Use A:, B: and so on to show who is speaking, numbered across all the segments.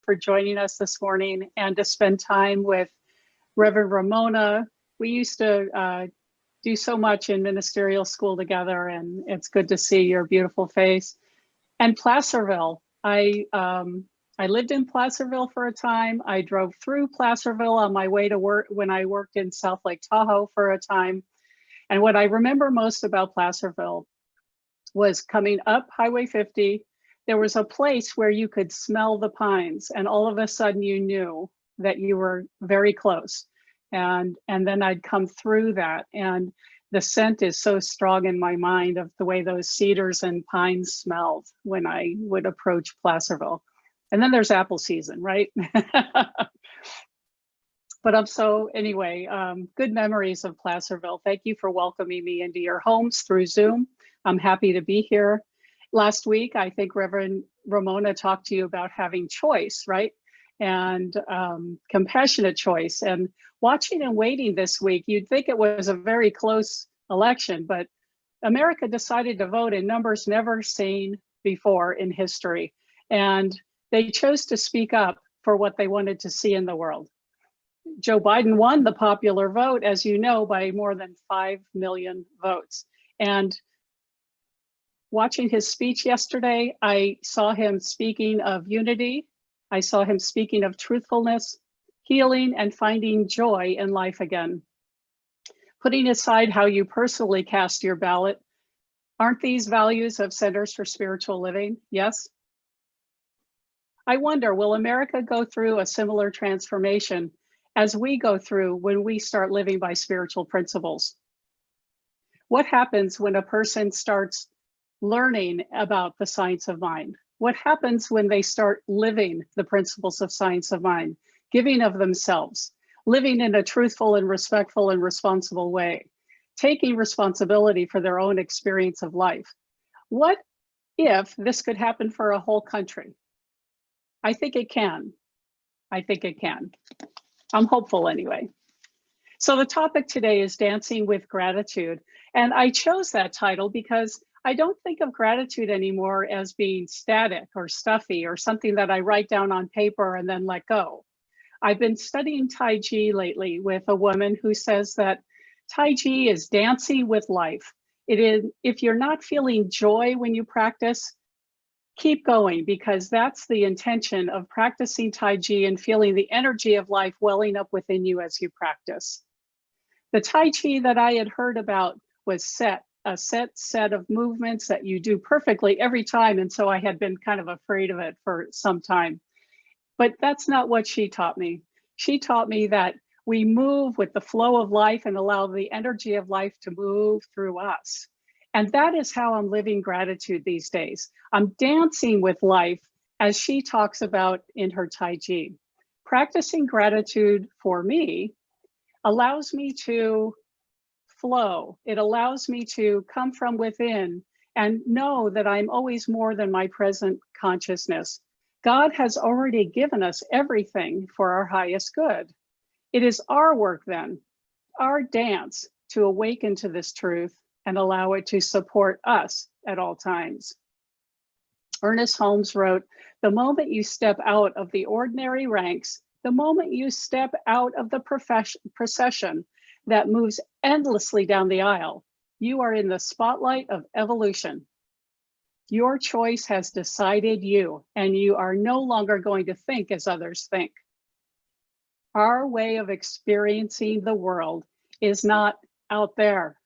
A: for joining us this morning and to spend time with Reverend Ramona. We used to do so much in ministerial school together, and it's good to see your beautiful face. And Placerville, I lived in Placerville for a time. I drove through Placerville on my way to work when I worked in South Lake Tahoe for a time. And what I remember most about Placerville was coming up Highway 50. There was a place where you could smell the pines, and all of a sudden you knew that you were very close. And then I'd come through that, and the scent is so strong in my mind of the way those cedars and pines smelled when I would approach Placerville. And then there's apple season, right? But anyway, good memories of Placerville. Thank you for welcoming me into your homes through Zoom. I'm happy to be here. Last week, I think Reverend Ramona talked to you about having choice, right? And compassionate choice. And watching and waiting this week, you'd think it was a very close election, but America decided to vote in numbers never seen before in history. And they chose to speak up for what they wanted to see in the world. Joe Biden won the popular vote, as you know, by more than 5 million votes. And watching his speech yesterday, I saw him speaking of unity. I saw him speaking of truthfulness, healing, and finding joy in life again. Putting aside how you personally cast your ballot, aren't these values of Centers for Spiritual Living? Yes? I wonder, will America go through a similar transformation as we go through when we start living by spiritual principles? What happens when a person starts learning about the science of mind? What happens when they start living the principles of science of mind, giving of themselves, living in a truthful and respectful and responsible way, taking responsibility for their own experience of life? What if this could happen for a whole country? I think it can. I think it can. I'm hopeful anyway. So the topic today is dancing with gratitude. And I chose that title because I don't think of gratitude anymore as being static or stuffy or something that I write down on paper and then let go. I've been studying Tai Chi lately with a woman who says that Tai Chi is dancing with life. It is, if you're not feeling joy when you practice, keep going, because that's the intention of practicing Tai Chi and feeling the energy of life welling up within you as you practice. The Tai Chi that I had heard about was a set of movements that you do perfectly every time. And so I had been kind of afraid of it for some time. But that's not what she taught me. She taught me that we move with the flow of life and allow the energy of life to move through us. And that is how I'm living gratitude these days. I'm dancing with life, as she talks about in her Tai Chi. Practicing gratitude for me allows me to flow. It allows me to come from within and know that I'm always more than my present consciousness. God has already given us everything for our highest good. It is our work then, our dance, to awaken to this truth and allow it to support us at all times. Ernest Holmes wrote, "The moment you step out of the ordinary ranks, the moment you step out of the procession that moves endlessly down the aisle, you are in the spotlight of evolution. Your choice has decided you, and you are no longer going to think as others think." Our way of experiencing the world is not out there.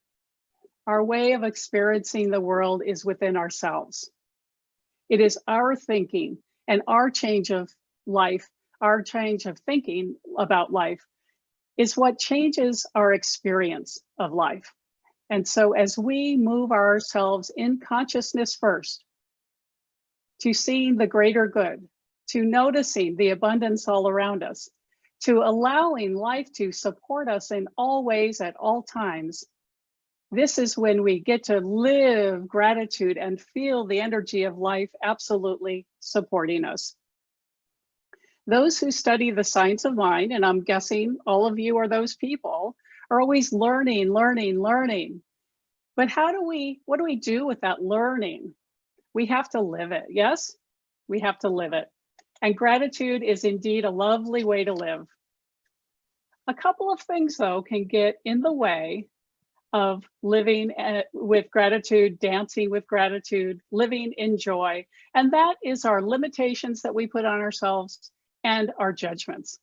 A: Our way of experiencing the world is within ourselves. It is our thinking and our change of life, our change of thinking about life, is what changes our experience of life. And so as we move ourselves in consciousness first, to seeing the greater good, to noticing the abundance all around us, to allowing life to support us in all ways at all times, this is when we get to live gratitude and feel the energy of life absolutely supporting us. Those who study the science of mind, and I'm guessing all of you are those people, are always learning. But what do we do with that learning? We have to live it, yes? We have to live it. And gratitude is indeed a lovely way to live. A couple of things, though, can get in the way of living with gratitude, dancing with gratitude, living in joy. And that is our limitations that we put on ourselves and our judgments.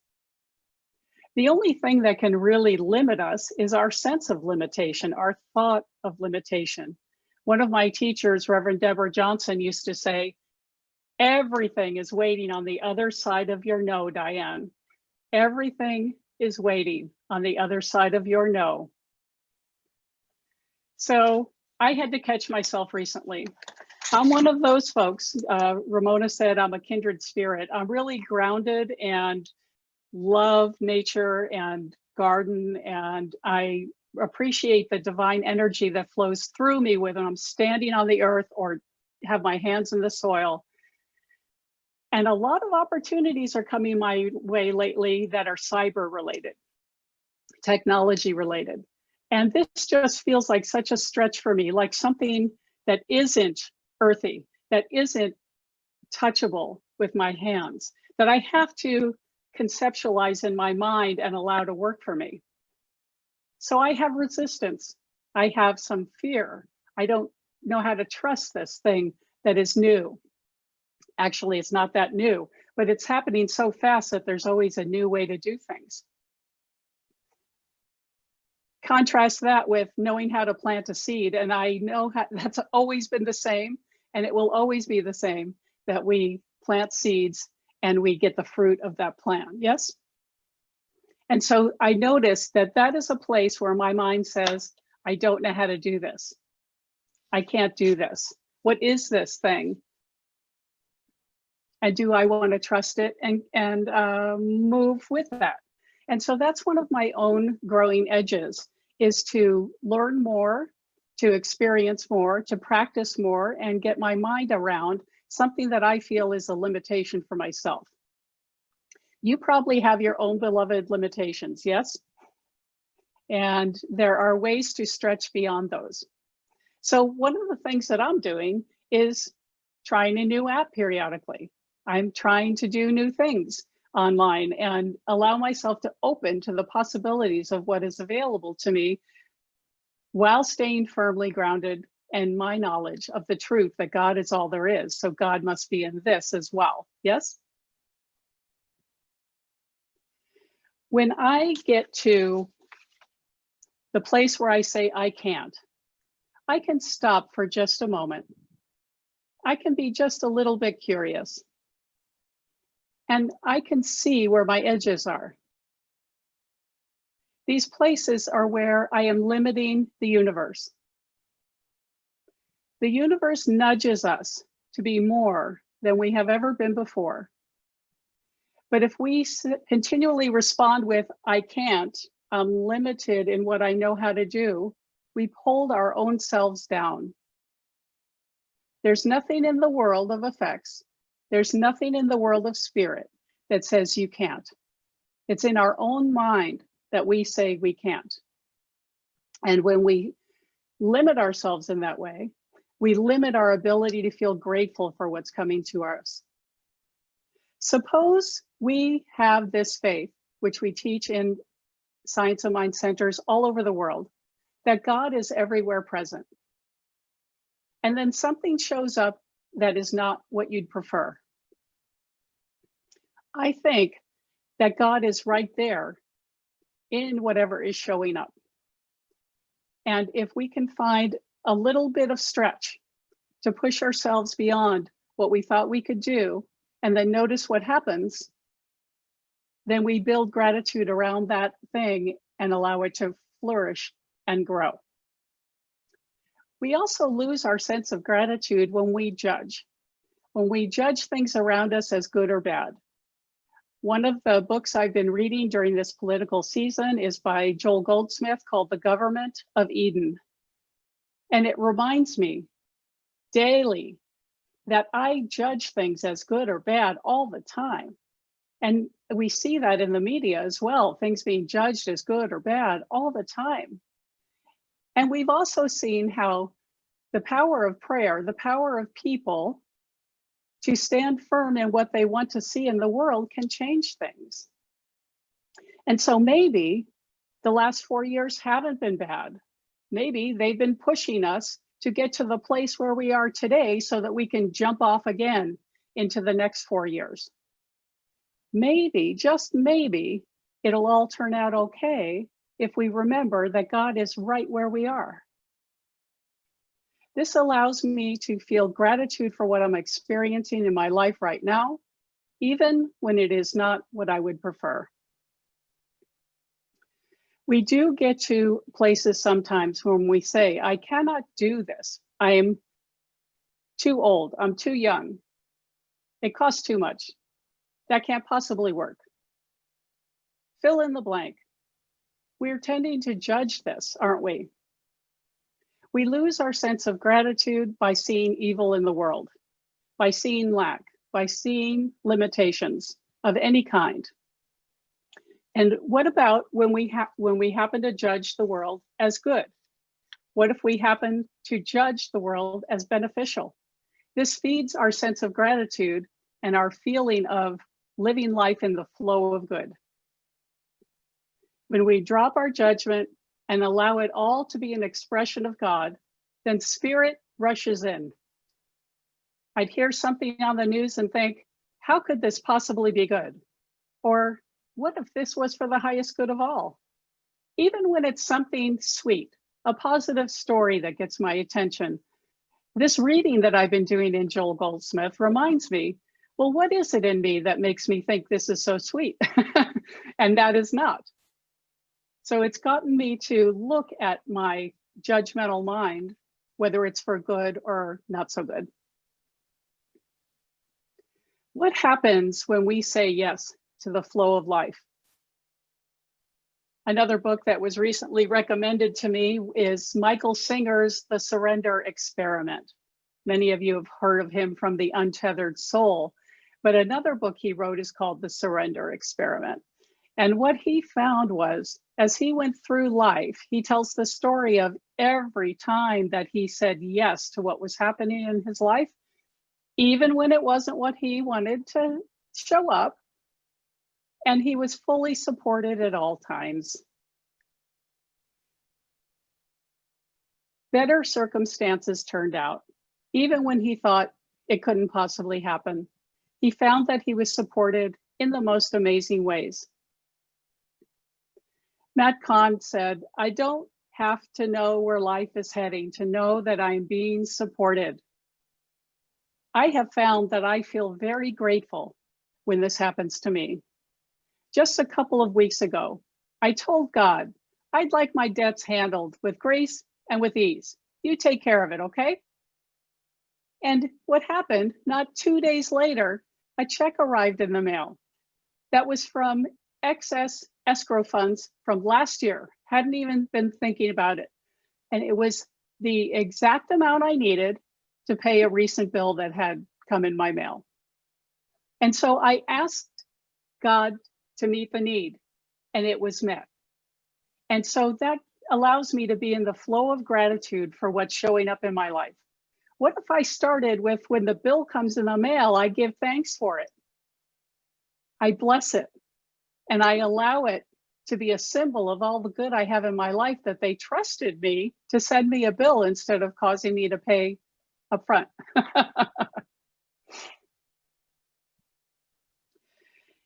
A: The only thing that can really limit us is our sense of limitation, our thought of limitation. One of my teachers, Reverend Deborah Johnson, used to say, everything is waiting on the other side of your no, Diane. Everything is waiting on the other side of your no. So I had to catch myself recently. I'm one of those folks. Ramona said I'm a kindred spirit. I'm really grounded and love nature and garden, and I appreciate the divine energy that flows through me whether I'm standing on the earth or have my hands in the soil. And a lot of opportunities are coming my way lately that are cyber related, technology related. And this just feels like such a stretch for me, like something that isn't earthy, that isn't touchable with my hands, that I have to conceptualize in my mind and allow to work for me. So I have resistance. I have some fear. I don't know how to trust this thing that is new. Actually, it's not that new, but it's happening so fast that there's always a new way to do things. Contrast that with knowing how to plant a seed. And I know that's always been the same, and it will always be the same, that we plant seeds and we get the fruit of that plant, yes? And so I noticed that that is a place where my mind says, I don't know how to do this. I can't do this. What is this thing? And do I want to trust it and move with that? And so that's one of my own growing edges, is to learn more, to experience more, to practice more, and get my mind around something that I feel is a limitation for myself. You probably have your own beloved limitations, yes? And there are ways to stretch beyond those. So one of the things that I'm doing is trying a new app periodically. I'm trying to do new things online and allow myself to open to the possibilities of what is available to me while staying firmly grounded in my knowledge of the truth that God is all there is. So God must be in this as well, yes? When I get to the place where I say I can't, I can stop for just a moment. I can be just a little bit curious. And I can see where my edges are. These places are where I am limiting the universe. The universe nudges us to be more than we have ever been before. But if we continually respond with, I can't, I'm limited in what I know how to do, we hold our own selves down. There's nothing in the world of effects. There's nothing in the world of spirit that says you can't. It's in our own mind that we say we can't. And when we limit ourselves in that way, we limit our ability to feel grateful for what's coming to us. Suppose we have this faith, which we teach in Science of Mind centers all over the world, that God is everywhere present. And then something shows up that is not what you'd prefer. I think that God is right there in whatever is showing up. And if we can find a little bit of stretch to push ourselves beyond what we thought we could do, and then notice what happens, then we build gratitude around that thing and allow it to flourish and grow. We also lose our sense of gratitude when we judge things around us as good or bad. One of the books I've been reading during this political season is by Joel Goldsmith, called The Government of Eden. And it reminds me daily that I judge things as good or bad all the time. And we see that in the media as well, things being judged as good or bad all the time. And we've also seen how the power of prayer, the power of people to stand firm in what they want to see in the world can change things. And so maybe the last 4 years haven't been bad. Maybe they've been pushing us to get to the place where we are today so that we can jump off again into the next 4 years. Maybe, just maybe, it'll all turn out okay if we remember that God is right where we are. This allows me to feel gratitude for what I'm experiencing in my life right now, even when it is not what I would prefer. We do get to places sometimes when we say, I cannot do this. I am too old. I'm too young. It costs too much. That can't possibly work. Fill in the blank. We're tending to judge this, aren't we? We lose our sense of gratitude by seeing evil in the world, by seeing lack, by seeing limitations of any kind. And what about when we happen to judge the world as good? What if we happen to judge the world as beneficial? This feeds our sense of gratitude and our feeling of living life in the flow of good. When we drop our judgment and allow it all to be an expression of God, then spirit rushes in. I'd hear something on the news and think, how could this possibly be good? Or what if this was for the highest good of all? Even when it's something sweet, a positive story that gets my attention. This reading that I've been doing in Joel Goldsmith reminds me, well, what is it in me that makes me think this is so sweet? And that is not. So it's gotten me to look at my judgmental mind, whether it's for good or not so good. What happens when we say yes to the flow of life? Another book that was recently recommended to me is Michael Singer's The Surrender Experiment. Many of you have heard of him from The Untethered Soul, but another book he wrote is called The Surrender Experiment. And what he found was, as he went through life, he tells the story of every time that he said yes to what was happening in his life, even when it wasn't what he wanted to show up, and he was fully supported at all times. Better circumstances turned out, even when he thought it couldn't possibly happen. He found that he was supported in the most amazing ways. Matt Kahn said, I don't have to know where life is heading to know that I'm being supported. I have found that I feel very grateful when this happens to me. Just a couple of weeks ago, I told God, I'd like my debts handled with grace and with ease. You take care of it, okay? And what happened, not 2 days later, a check arrived in the mail that was from excess escrow funds from last year. Hadn't even been thinking about it. And it was the exact amount I needed to pay a recent bill that had come in my mail. And so I asked God to meet the need, and it was met. And so that allows me to be in the flow of gratitude for what's showing up in my life. What if I started with, when the bill comes in the mail, I give thanks for it. I bless it, and I allow it to be a symbol of all the good I have in my life, that they trusted me to send me a bill instead of causing me to pay upfront.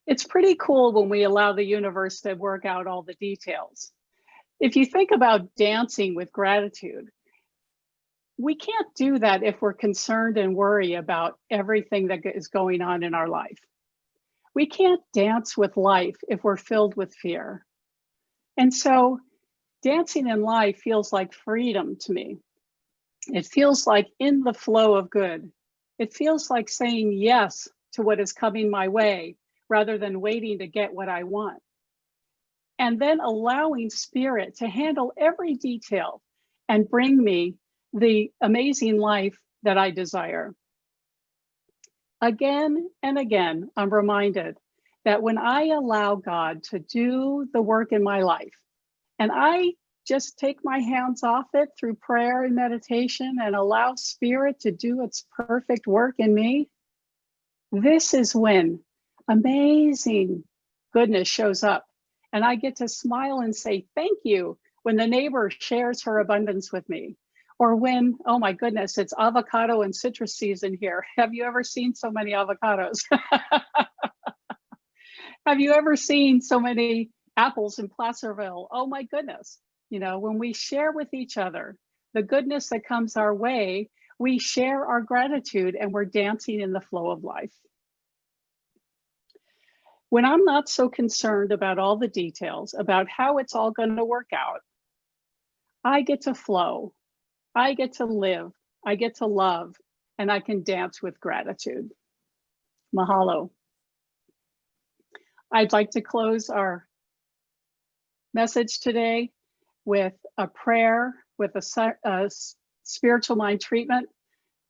A: It's pretty cool when we allow the universe to work out all the details. If you think about dancing with gratitude, we can't do that if we're concerned and worry about everything that is going on in our life. We can't dance with life if we're filled with fear. And so dancing in life feels like freedom to me. It feels like in the flow of good. It feels like saying yes to what is coming my way rather than waiting to get what I want. And then allowing spirit to handle every detail and bring me the amazing life that I desire. Again and again, I'm reminded that when I allow God to do the work in my life, and I just take my hands off it through prayer and meditation and allow spirit to do its perfect work in me, This is when amazing goodness shows up. And I get to smile and say, thank you, when the neighbor shares her abundance with me. Or when, oh my goodness, it's avocado and citrus season here. Have you ever seen so many avocados? Have you ever seen so many apples in Placerville? Oh my goodness. You know, when we share with each other the goodness that comes our way, we share our gratitude and we're dancing in the flow of life. When I'm not so concerned about all the details, about how it's all going to work out, I get to flow, I get to live, I get to love, and I can dance with gratitude. Mahalo. I'd like to close our message today with a prayer, with a spiritual mind treatment,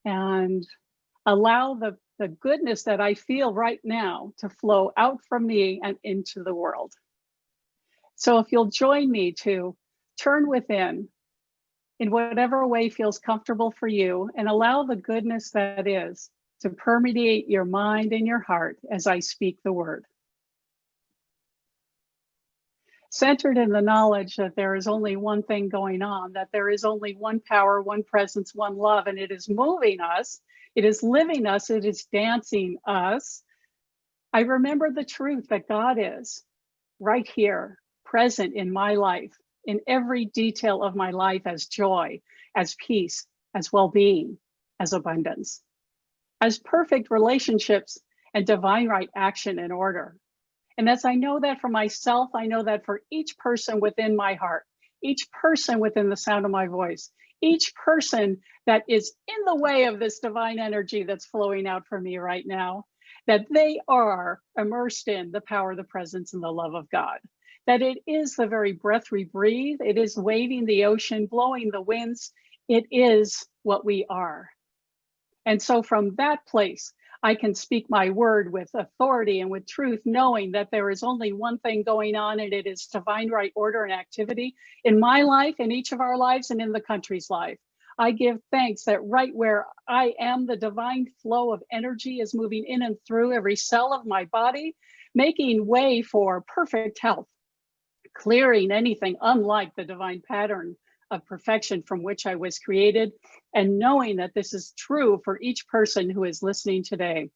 A: and allow the goodness that I feel right now to flow out from me and into the world. So if you'll join me to turn within in whatever way feels comfortable for you and allow the goodness that is to permeate your mind and your heart as I speak the word. Centered in the knowledge that there is only one thing going on, that there is only one power, one presence, one love, and it is moving us, it is living us, it is dancing us. I remember the truth that God is right here, present in my life, in every detail of my life, as joy, as peace, as well-being, as abundance, as perfect relationships and divine right action and order. And as I know that for myself, I know that for each person within my heart, each person within the sound of my voice, each person that is in the way of this divine energy that's flowing out from me right now, that they are immersed in the power, the presence, and the love of God. That it is the very breath we breathe. It is waving the ocean, blowing the winds. It is what we are. And so from that place, I can speak my word with authority and with truth, knowing that there is only one thing going on, and it is divine right order and activity in my life, in each of our lives, and in the country's life. I give thanks that right where I am, the divine flow of energy is moving in and through every cell of my body, making way for perfect health, clearing anything unlike the divine pattern of perfection from which I was created, and knowing that this is true for each person who is listening today.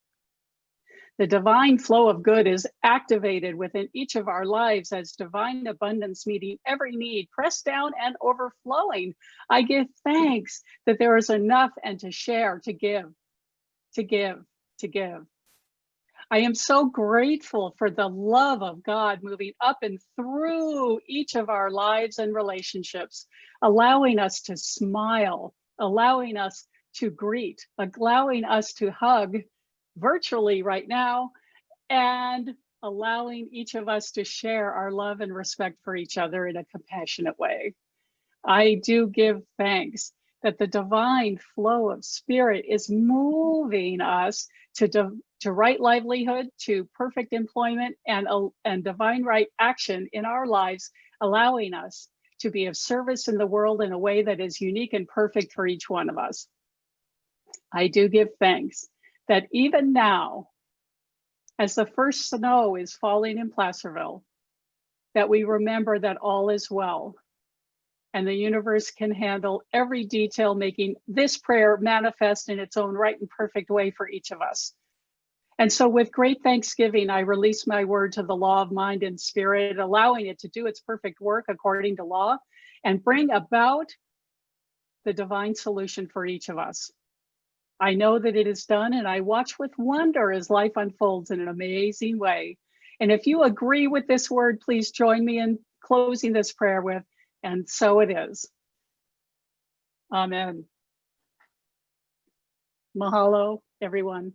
A: The divine flow of good is activated within each of our lives as divine abundance meeting every need, pressed down and overflowing. I give thanks that there is enough and to share, to give, to give, to give. I am so grateful for the love of God moving up and through each of our lives and relationships, allowing us to smile, allowing us to greet, allowing us to hug virtually right now, and allowing each of us to share our love and respect for each other in a compassionate way. I do give thanks that the divine flow of spirit is moving us to right livelihood, to perfect employment, and divine right action in our lives, allowing us to be of service in the world in a way that is unique and perfect for each one of us. I do give thanks that even now, as the first snow is falling in Placerville, that we remember that all is well, and the universe can handle every detail, making this prayer manifest in its own right and perfect way for each of us. And so with great thanksgiving, I release my word to the law of mind and spirit, allowing it to do its perfect work according to law and bring about the divine solution for each of us. I know that it is done, and I watch with wonder as life unfolds in an amazing way. And if you agree with this word, please join me in closing this prayer with, and so it is. Amen. Mahalo, everyone.